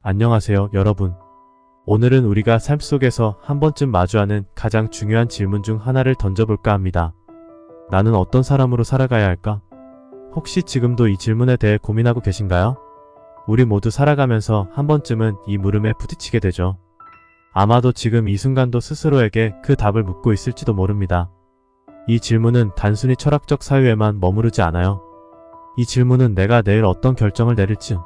안녕하세요, 여러분. 오늘은 우리가 삶 속에서 한 번쯤 마주하는 가장 중요한 질문 중 하나를 던져볼까 합니다. 나는 어떤 사람으로 살아가야 할까? 혹시 지금도 이 질문에 대해 고민하고 계신가요? 우리 모두 살아가면서 한 번쯤은 이 물음에 부딪히게 되죠. 아마도 지금 이 순간도 스스로에게 그 답을 묻고 있을지도 모릅니다. 이 질문은 단순히 철학적 사유에만 머무르지 않아요. 이 질문은 내가 내일 어떤 결정을 내릴지,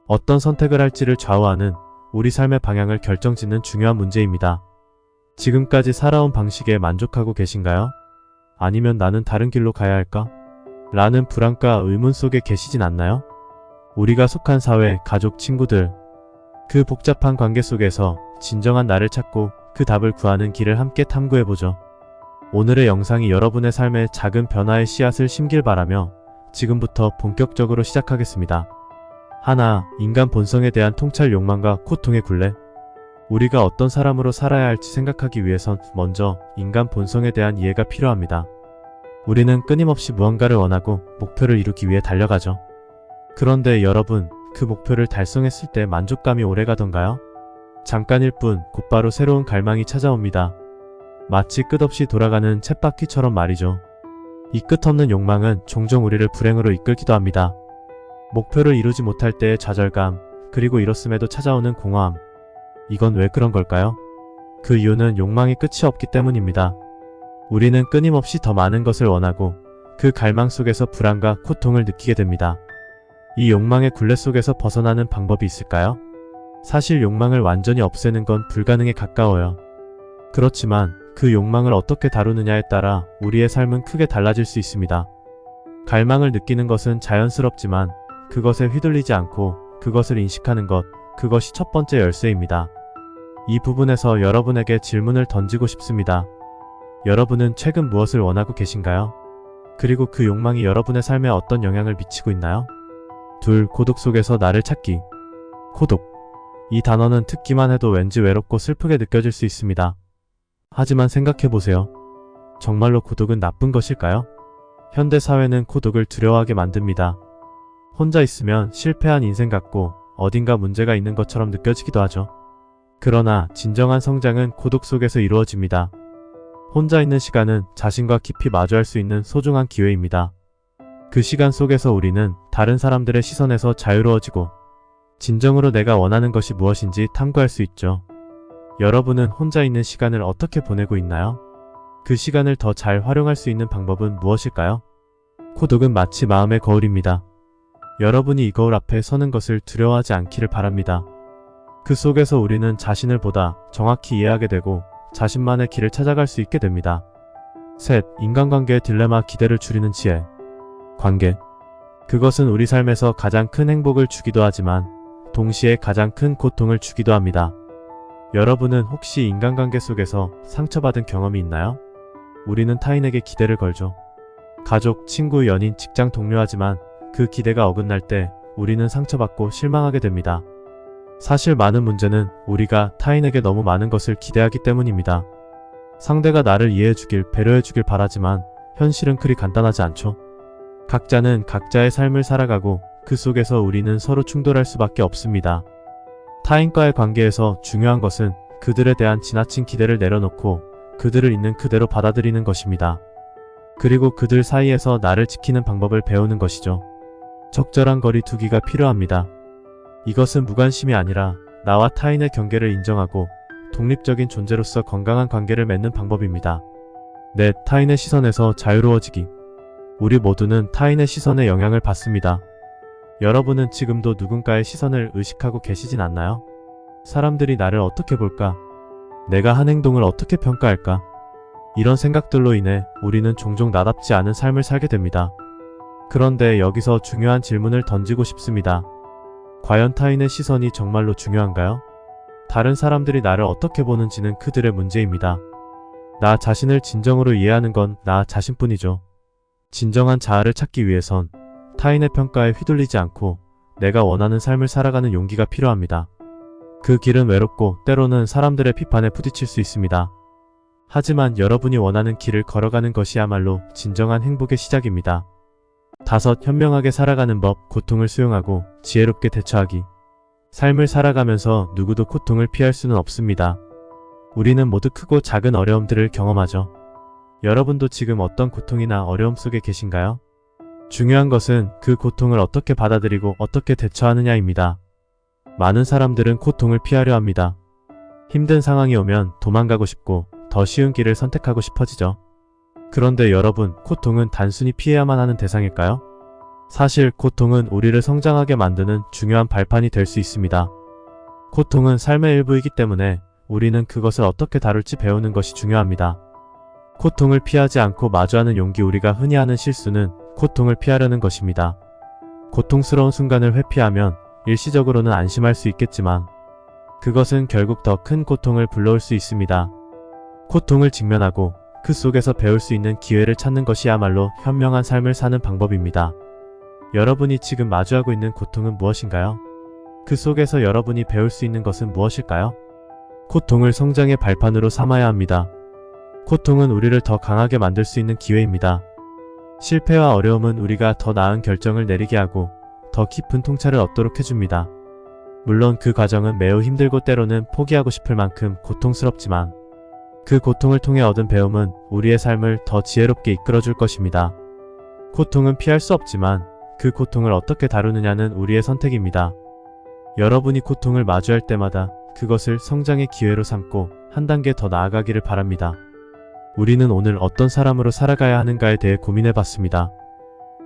어떤 선택을 할지를 좌우하는 우리 삶의 방향을 결정짓는 중요한 문제입니다. 지금까지 살아온 방식에 만족하고 계신가요? 아니면 나는 다른 길로 가야 할까? 라는 불안과 의문 속에 계시진 않나요? 우리가 속한 사회, 가족, 친구들, 그 복잡한 관계 속에서 진정한 나를 찾고 그 답을 구하는 길을 함께 탐구해보죠. 오늘의 영상이 여러분의 삶에 작은 변화의 씨앗을 심길 바라며 지금부터 본격적으로 시작하겠습니다. 하나, 인간 본성에 대한 통찰 욕망과 고통의 굴레. 우리가 어떤 사람으로 살아야 할지 생각하기 위해선 먼저 인간 본성에 대한 이해가 필요합니다. 우리는 끊임없이 무언가를 원하고 목표를 이루기 위해 달려가죠. 그런데 여러분, 그 목표를 달성했을 때 만족감이 오래가던가요? 잠깐일 뿐 곧바로 새로운 갈망이 찾아옵니다. 마치 끝없이 돌아가는 쳇바퀴처럼 말이죠. 이 끝없는 욕망은 종종 우리를 불행으로 이끌기도 합니다. 목표를 이루지 못할 때의 좌절감, 그리고 이뤘음에도 찾아오는 공허함. 이건 왜 그런 걸까요? 그 이유는 욕망이 끝이 없기 때문입니다. 우리는 끊임없이 더 많은 것을 원하고 그 갈망 속에서 불안과 고통을 느끼게 됩니다. 이 욕망의 굴레 속에서 벗어나는 방법이 있을까요? 사실 욕망을 완전히 없애는 건 불가능에 가까워요. 그렇지만 그 욕망을 어떻게 다루느냐에 따라 우리의 삶은 크게 달라질 수 있습니다. 갈망을 느끼는 것은 자연스럽지만 그것에 휘둘리지 않고 그것을 인식하는 것, 그것이 첫 번째 열쇠입니다. 이 부분에서 여러분에게 질문을 던지고 싶습니다. 여러분은 최근 무엇을 원하고 계신가요? 그리고 그 욕망이 여러분의 삶에 어떤 영향을 미치고 있나요? 둘, 고독 속에서 나를 찾기. 고독. 이 단어는 듣기만 해도 왠지 외롭고 슬프게 느껴질 수 있습니다. 하지만 생각해보세요. 정말로 고독은 나쁜 것일까요? 현대 사회는 고독을 두려워하게 만듭니다. 혼자 있으면 실패한 인생 같고 어딘가 문제가 있는 것처럼 느껴지기도 하죠. 그러나 진정한 성장은 고독 속에서 이루어집니다. 혼자 있는 시간은 자신과 깊이 마주할 수 있는 소중한 기회입니다. 그 시간 속에서 우리는 다른 사람들의 시선에서 자유로워지고 진정으로 내가 원하는 것이 무엇인지 탐구할 수 있죠. 여러분은 혼자 있는 시간을 어떻게 보내고 있나요? 그 시간을 더 잘 활용할 수 있는 방법은 무엇일까요? 고독은 마치 마음의 거울입니다. 여러분이 이 거울 앞에 서는 것을 두려워하지 않기를 바랍니다. 그 속에서 우리는 자신을 보다 정확히 이해하게 되고 자신만의 길을 찾아갈 수 있게 됩니다. 셋, 인간관계의 딜레마, 기대를 줄이는 지혜. 관계. 그것은 우리 삶에서 가장 큰 행복을 주기도 하지만 동시에 가장 큰 고통을 주기도 합니다. 여러분은 혹시 인간관계 속에서 상처받은 경험이 있나요? 우리는 타인에게 기대를 걸죠. 가족, 친구, 연인, 직장 동료하지만 그 기대가 어긋날 때 우리는 상처받고 실망하게 됩니다. 사실 많은 문제는 우리가 타인에게 너무 많은 것을 기대하기 때문입니다. 상대가 나를 이해해주길, 배려해주길 바라지만 현실은 그리 간단하지 않죠. 각자는 각자의 삶을 살아가고 그 속에서 우리는 서로 충돌할 수밖에 없습니다. 타인과의 관계에서 중요한 것은 그들에 대한 지나친 기대를 내려놓고 그들을 있는 그대로 받아들이는 것입니다. 그리고 그들 사이에서 나를 지키는 방법을 배우는 것이죠. 적절한 거리 두기가 필요합니다. 이것은 무관심이 아니라 나와 타인의 경계를 인정하고 독립적인 존재로서 건강한 관계를 맺는 방법입니다. 넷, 타인의 시선에서 자유로워지기. 우리 모두는 타인의 시선에 영향을 받습니다. 여러분은 지금도 누군가의 시선을 의식하고 계시진 않나요? 사람들이 나를 어떻게 볼까? 내가 한 행동을 어떻게 평가할까? 이런 생각들로 인해 우리는 종종 나답지 않은 삶을 살게 됩니다. 그런데 여기서 중요한 질문을 던지고 싶습니다. 과연 타인의 시선이 정말로 중요한가요? 다른 사람들이 나를 어떻게 보는지는 그들의 문제입니다. 나 자신을 진정으로 이해하는 건 나 자신뿐이죠. 진정한 자아를 찾기 위해선 타인의 평가에 휘둘리지 않고 내가 원하는 삶을 살아가는 용기가 필요합니다. 그 길은 외롭고 때로는 사람들의 비판에 부딪힐 수 있습니다. 하지만 여러분이 원하는 길을 걸어가는 것이야말로 진정한 행복의 시작입니다. 다섯, 현명하게 살아가는 법, 고통을 수용하고 지혜롭게 대처하기. 삶을 살아가면서 누구도 고통을 피할 수는 없습니다. 우리는 모두 크고 작은 어려움들을 경험하죠. 여러분도 지금 어떤 고통이나 어려움 속에 계신가요? 중요한 것은 그 고통을 어떻게 받아들이고 어떻게 대처하느냐입니다. 많은 사람들은 고통을 피하려 합니다. 힘든 상황이 오면 도망가고 싶고 더 쉬운 길을 선택하고 싶어지죠. 그런데 여러분, 고통은 단순히 피해야만 하는 대상일까요? 사실 고통은 우리를 성장하게 만드는 중요한 발판이 될 수 있습니다. 고통은 삶의 일부이기 때문에 우리는 그것을 어떻게 다룰지 배우는 것이 중요합니다. 고통을 피하지 않고 마주하는 용기. 우리가 흔히 하는 실수는 고통을 피하려는 것입니다. 고통스러운 순간을 회피하면 일시적으로는 안심할 수 있겠지만 그것은 결국 더 큰 고통을 불러올 수 있습니다. 고통을 직면하고 그 속에서 배울 수 있는 기회를 찾는 것이야말로 현명한 삶을 사는 방법입니다. 여러분이 지금 마주하고 있는 고통은 무엇인가요? 그 속에서 여러분이 배울 수 있는 것은 무엇일까요? 고통을 성장의 발판으로 삼아야 합니다. 고통은 우리를 더 강하게 만들 수 있는 기회입니다. 실패와 어려움은 우리가 더 나은 결정을 내리게 하고 더 깊은 통찰을 얻도록 해줍니다. 물론 그 과정은 매우 힘들고 때로는 포기하고 싶을 만큼 고통스럽지만 그 고통을 통해 얻은 배움은 우리의 삶을 더 지혜롭게 이끌어줄 것입니다. 고통은 피할 수 없지만 그 고통을 어떻게 다루느냐는 우리의 선택입니다. 여러분이 고통을 마주할 때마다 그것을 성장의 기회로 삼고 한 단계 더 나아가기를 바랍니다. 우리는 오늘 어떤 사람으로 살아가야 하는가에 대해 고민해봤습니다.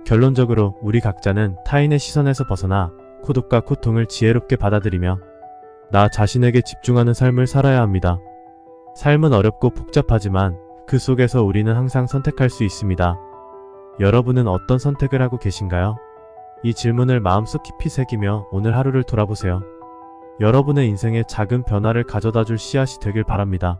결론적으로 우리 각자는 타인의 시선에서 벗어나 고독과 고통을 지혜롭게 받아들이며 나 자신에게 집중하는 삶을 살아야 합니다. 삶은 어렵고 복잡하지만 그 속에서 우리는 항상 선택할 수 있습니다. 여러분은 어떤 선택을 하고 계신가요? 이 질문을 마음속 깊이 새기며 오늘 하루를 돌아보세요. 여러분의 인생에 작은 변화를 가져다 줄 씨앗이 되길 바랍니다.